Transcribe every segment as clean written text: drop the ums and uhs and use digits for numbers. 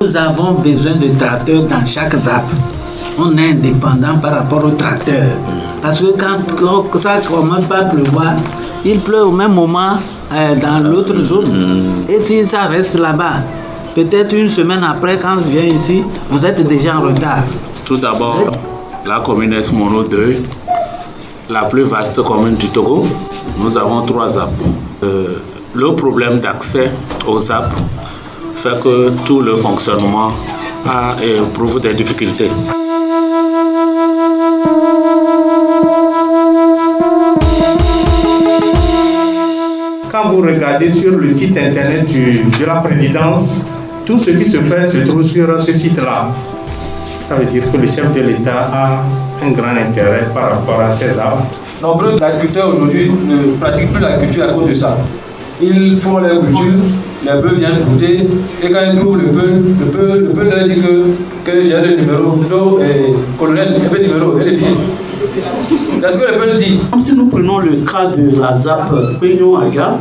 Nous avons besoin de tracteurs dans chaque ZAP. On est indépendant par rapport aux tracteurs. Parce que quand ça commence par pleuvoir, il pleut au même moment dans l'autre zone. Et si ça reste là-bas, peut-être une semaine après, quand je viens ici, vous êtes déjà en retard. Tout d'abord, la commune est Mono 2, la plus vaste commune du Togo. Nous avons 3 ZAP. Le problème d'accès aux ZAP fait que tout le fonctionnement éprouve des difficultés. Quand vous regardez sur le site internet de la présidence, tout ce qui se fait se trouve sur ce site-là. Ça veut dire que le chef de l'État a un grand intérêt par rapport à ces arbres. Nombreux agriculteurs aujourd'hui ne pratiquent plus l'agriculture à cause de ça. Ils font leur culture, les bœufs viennent goûter, et quand ils trouvent le peu leur dit que j'ai le numéro, colonel, il y a le numéro, elle est finie. C'est ce que le peu dit. Si nous prenons le cas de la ZAP Peigno-Aja,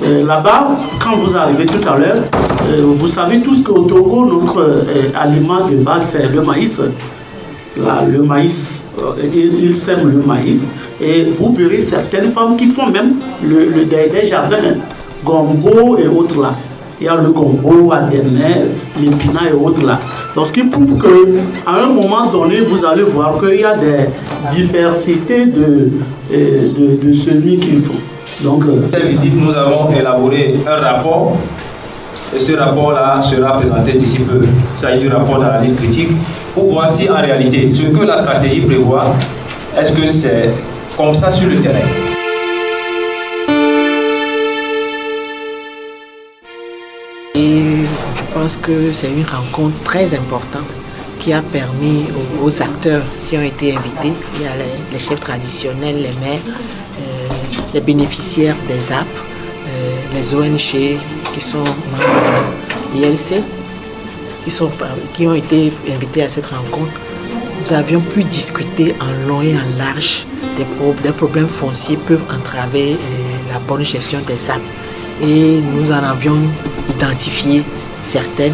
là-bas, quand vous arrivez tout à l'heure, vous savez tous qu'au Togo, notre aliment de base, c'est le maïs. Là, le maïs, ils sèment le maïs. Et vous verrez certaines femmes qui font même des jardins, gombo et autres là. Il y a le gombo, adéner, l'épinat et autres là. Donc ce qui prouve qu'à un moment donné, vous allez voir qu'il y a des diversités de semis qu'ils font. Donc, cette visite, nous avons élaboré un rapport. Et ce rapport-là sera présenté d'ici peu. Il s'agit du rapport d'analyse critique pour voir si en réalité, ce que la stratégie prévoit, est-ce que c'est comme ça sur le terrain. Et je pense que c'est une rencontre très importante qui a permis aux acteurs qui ont été invités, il y a les chefs traditionnels, les maires, les bénéficiaires des ZAP, les ONG qui sont membres de l'ILC, qui ont été invités à cette rencontre. Nous avions pu discuter en long et en large des problèmes fonciers peuvent entraver la bonne gestion des ZAP. Et nous en avions identifié certains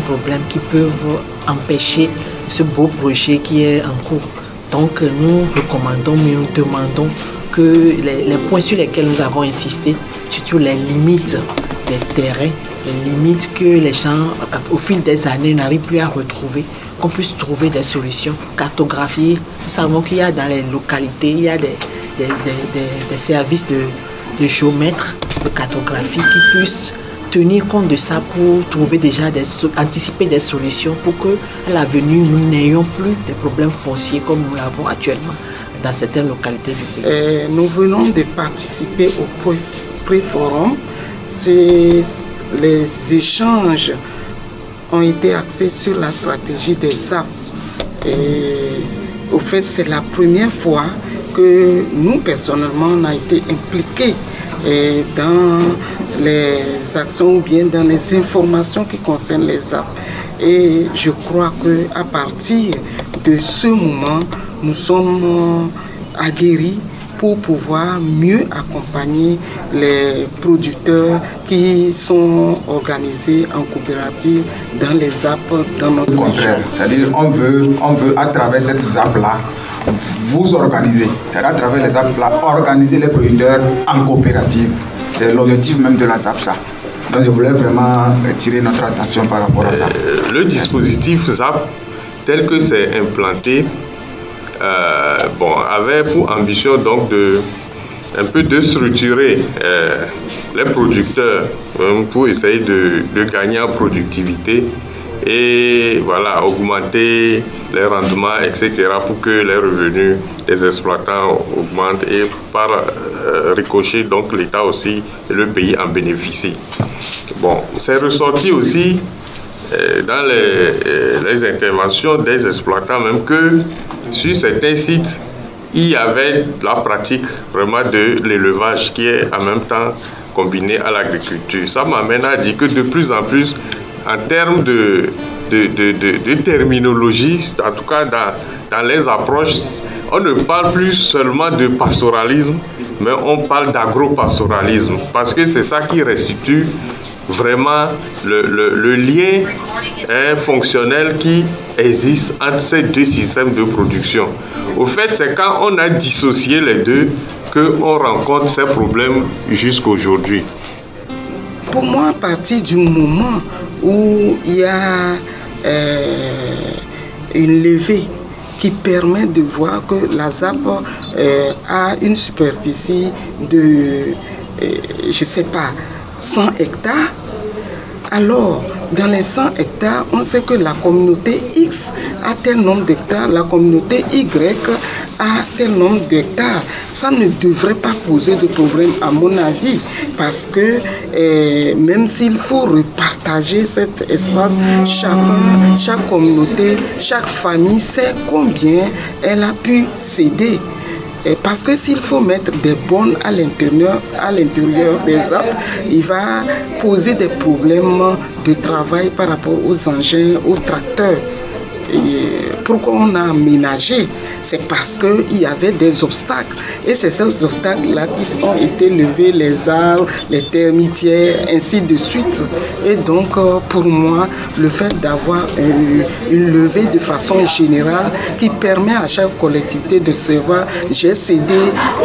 problèmes qui peuvent empêcher ce beau projet qui est en cours. Donc nous recommandons, mais nous demandons que les points sur lesquels nous avons insisté, surtout les limites des terrains, les limites que les gens, au fil des années, n'arrivent plus à retrouver, qu'on puisse trouver des solutions, cartographier. Nous savons qu'il y a dans les localités, il y a des services de géomètres, de cartographie qui puissent tenir compte de ça pour trouver déjà anticiper des solutions pour que à l'avenir nous n'ayons plus des problèmes fonciers comme nous l'avons actuellement dans certaines localités du pays. Nous venons de participer au pré-forum. Les échanges ont été axés sur la stratégie des ZAP. Et au fait, c'est la première fois que nous, personnellement, on a été impliqués dans les actions ou bien dans les informations qui concernent les ZAP. Et je crois qu'à partir de ce moment, nous sommes aguerris pour pouvoir mieux accompagner les producteurs qui sont organisés en coopérative dans les ZAP dans notre contraire. C'est-à-dire on veut à travers cette ZAP-là vous organiser. C'est-à-dire à travers les ZAP-là organiser les producteurs en coopérative. C'est l'objectif même de la ZAP, ça. Donc je voulais vraiment tirer notre attention par rapport à ça. Le dispositif ZAP tel que c'est implanté avait pour ambition donc un peu de structurer les producteurs pour essayer de gagner en productivité et voilà, augmenter les rendements, etc. pour que les revenus des exploitants augmentent et par ricochet, donc l'État aussi et le pays en bénéficient. Bon, c'est ressorti aussi dans les interventions des exploitants même que sur certains sites, il y avait la pratique vraiment de l'élevage qui est en même temps combiné à l'agriculture. Ça m'amène à dire que de plus en plus, en termes de terminologie, en tout cas dans les approches, on ne parle plus seulement de pastoralisme, mais on parle d'agro-pastoralisme, parce que c'est ça qui restitue vraiment le lien fonctionnel qui existe entre ces deux systèmes de production. Au fait, c'est quand on a dissocié les deux qu'on rencontre ces problèmes jusqu'à aujourd'hui. Pour moi, à partir du moment où il y a une levée qui permet de voir que la ZAP a une superficie de, je ne sais pas, 100 hectares, alors dans les 100 hectares, on sait que la communauté X a tel nombre d'hectares, la communauté Y a tel nombre d'hectares. Ça ne devrait pas poser de problème à mon avis, parce que même s'il faut repartager cet espace, chaque communauté, chaque famille sait combien elle a pu céder. Parce que s'il faut mettre des bornes à l'intérieur des ZAP, il va poser des problèmes de travail par rapport aux engins, aux tracteurs. Et pourquoi on a aménagé? C'est parce qu'il y avait des obstacles. Et c'est ces obstacles-là qui ont été levés, les arbres, les termitières, ainsi de suite. Et donc, pour moi, le fait d'avoir une levée de façon générale qui permet à chaque collectivité de savoir, j'ai cédé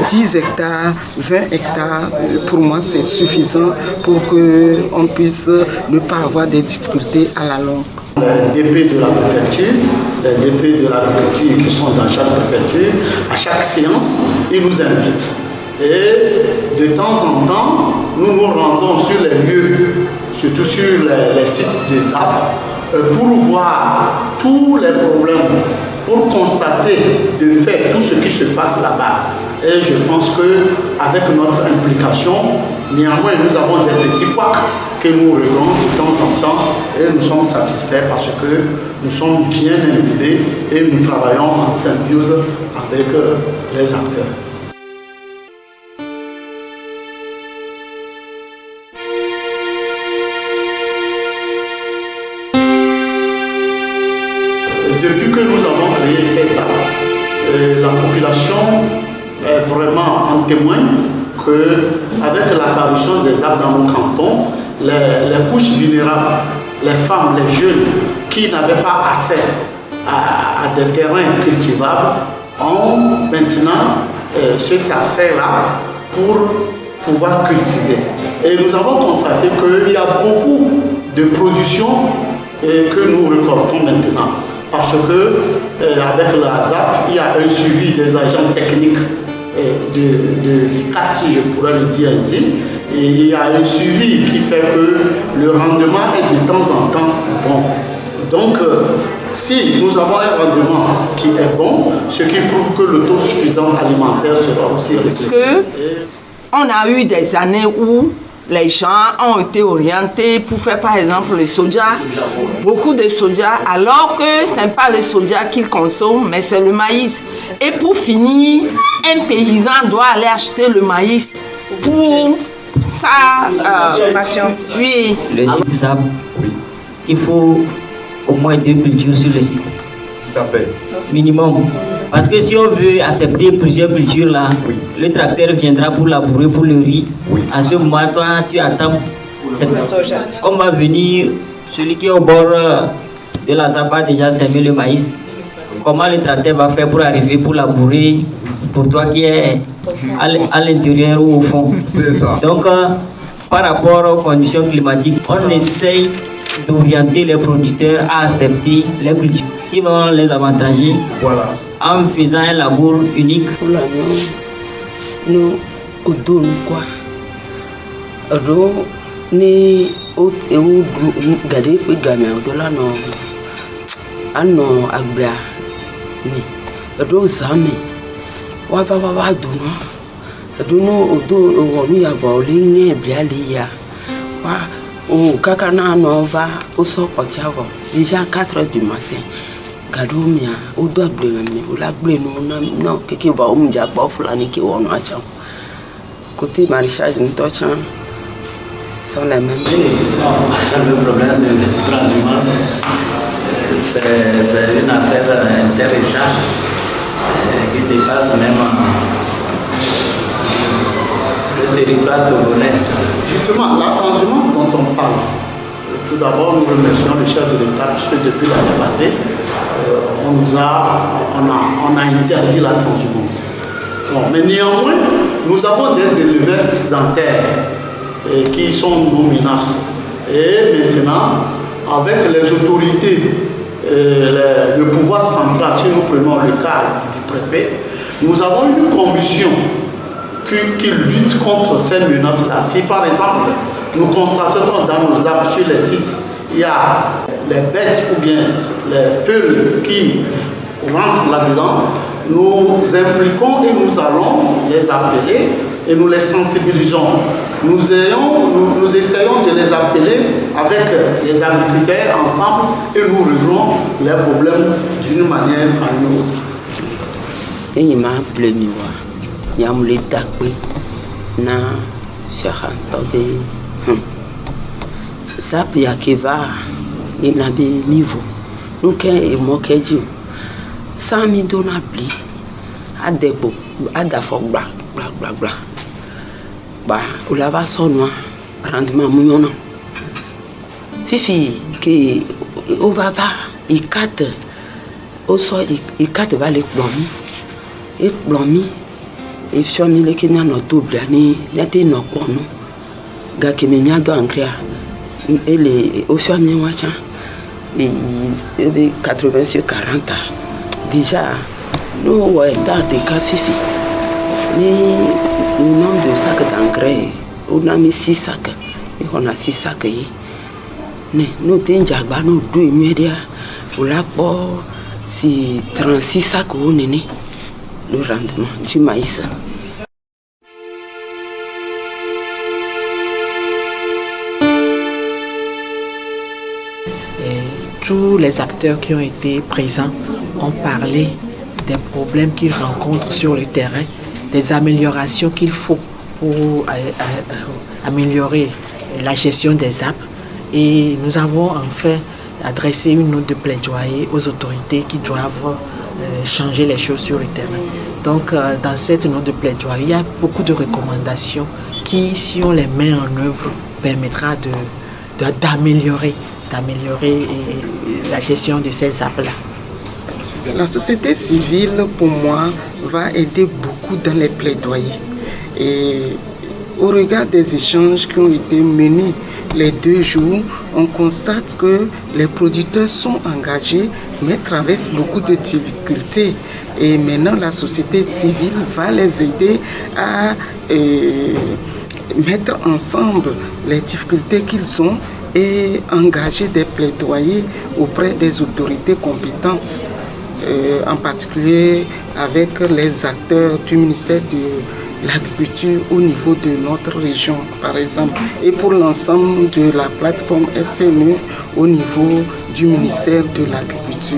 10 hectares, 20 hectares, pour moi, c'est suffisant pour qu'on puisse ne pas avoir des difficultés à la longue. Les DP de la préfecture, les DP de l'agriculture qui sont dans chaque préfecture, à chaque séance, ils nous invitent. Et de temps en temps, nous nous rendons sur les lieux, surtout sur les sites de ZAP, pour voir tous les problèmes, pour constater de fait tout ce qui se passe là-bas. Et je pense qu'avec notre implication, néanmoins, nous avons des petits couacs que nous réglons de temps en temps et nous sommes satisfaits parce que nous sommes bien imbibés et nous travaillons en symbiose avec les acteurs. Depuis que nous avons créé ces ZAP, la population est vraiment en témoin qu'avec l'apparition des ZAP dans nos cantons, les couches vulnérables, les femmes, les jeunes qui n'avaient pas accès à des terrains cultivables ont maintenant cet accès-là pour pouvoir cultiver. Et nous avons constaté qu'il y a beaucoup de production que nous récoltons maintenant. Parce que avec la ZAP, il y a un suivi des agents techniques de l'ICAT, si je pourrais le dire ainsi. Et il y a un suivi qui fait que le rendement est de temps en temps bon. Donc, si nous avons un rendement qui est bon, ce qui prouve que l'autosuffisance alimentaire sera aussi réglée. Parce qu'on a eu des années où les gens ont été orientés pour faire par exemple le soja, beaucoup de soja, alors que ce n'est pas le soja qu'ils consomment, mais c'est le maïs. Et pour finir, un paysan doit aller acheter le maïs pour sa formation. Oui. Le site ZAP, il faut au moins 2 cultures sur le site. Tout à fait. Minimum. Parce que si on veut accepter plusieurs cultures là, le tracteur viendra pour labourer pour le riz. À ce moment, toi, tu attends. On va venir, celui qui est au bord de la ZAP a déjà semé le maïs. Comment le tracteur va faire pour arriver pour labourer pour toi qui est à l'intérieur ou au fond? C'est ça. Donc, par rapport aux conditions climatiques, on essaye d'orienter les producteurs à accepter les cultures qui vont les avantager. Voilà. En faisant un labour unique. Nous, au dos, quoi. Ni au gade pe game au la no ano agbra ni do zame wa duno odo o mi avoli ni biali ya wa o kaka na no va o so potiavo déjà 4h du matin gadomia o do agbe mi o la gbe no keke va o mu ja gba fulani ki wonu acha côté maraîchage ni to chan sont les mêmes choses. Le problème de transhumance, c'est une affaire interrégionale qui dépasse même le territoire togolais. Justement, la transhumance dont on parle, tout d'abord, nous remercions le chef de l'État, puisque depuis l'année passée, on a interdit la transhumance. Bon, mais néanmoins, nous avons des éleveurs excédentaires qui sont nos menaces. Et maintenant, avec les autorités, le pouvoir central, si nous prenons le cas du préfet, nous avons une commission qui lutte contre ces menaces-là. Si par exemple, nous constatons dans nos arbres sur les sites, il y a les bêtes ou bien les peuls qui rentrent là-dedans, nous impliquons et nous allons les appeler et nous les sensibilisons. Nous essayons de les appeler avec les agriculteurs ensemble et nous réglons leurs problèmes d'une manière à une autre. Ulava sonwa rendement mignon. Fifi que on va pas il cate au sol il cate va les plomi et chomi les kenya no double ani n'était no pono ga que menya do ancrea et les au chomi wacha et 80 sur 40 déjà nous ouais dans des cas fifi ni le nombre de sacs d'engrais, on a mis 6 sacs. Et on a 6 sacs. Nous avons nous 2 médias. Pour la porte, c'est 36 sacs où on est le rendement du maïs. Et tous les acteurs qui ont été présents ont parlé des problèmes qu'ils rencontrent sur le terrain, des améliorations qu'il faut pour améliorer la gestion des arbres. Et nous avons enfin adressé une note de plaidoyer aux autorités qui doivent changer les choses sur le terrain. Donc dans cette note de plaidoyer, il y a beaucoup de recommandations qui, si on les met en œuvre, permettra d'améliorer la gestion de ces arbres-là. La société civile, pour moi, va aider beaucoup dans les plaidoyers. Et au regard des échanges qui ont été menés les 2 jours, on constate que les producteurs sont engagés, mais traversent beaucoup de difficultés. Et maintenant, la société civile va les aider à mettre ensemble les difficultés qu'ils ont et engager des plaidoyers auprès des autorités compétentes. En particulier avec les acteurs du ministère de l'Agriculture au niveau de notre région, par exemple, et pour l'ensemble de la plateforme SNU au niveau du ministère de l'Agriculture.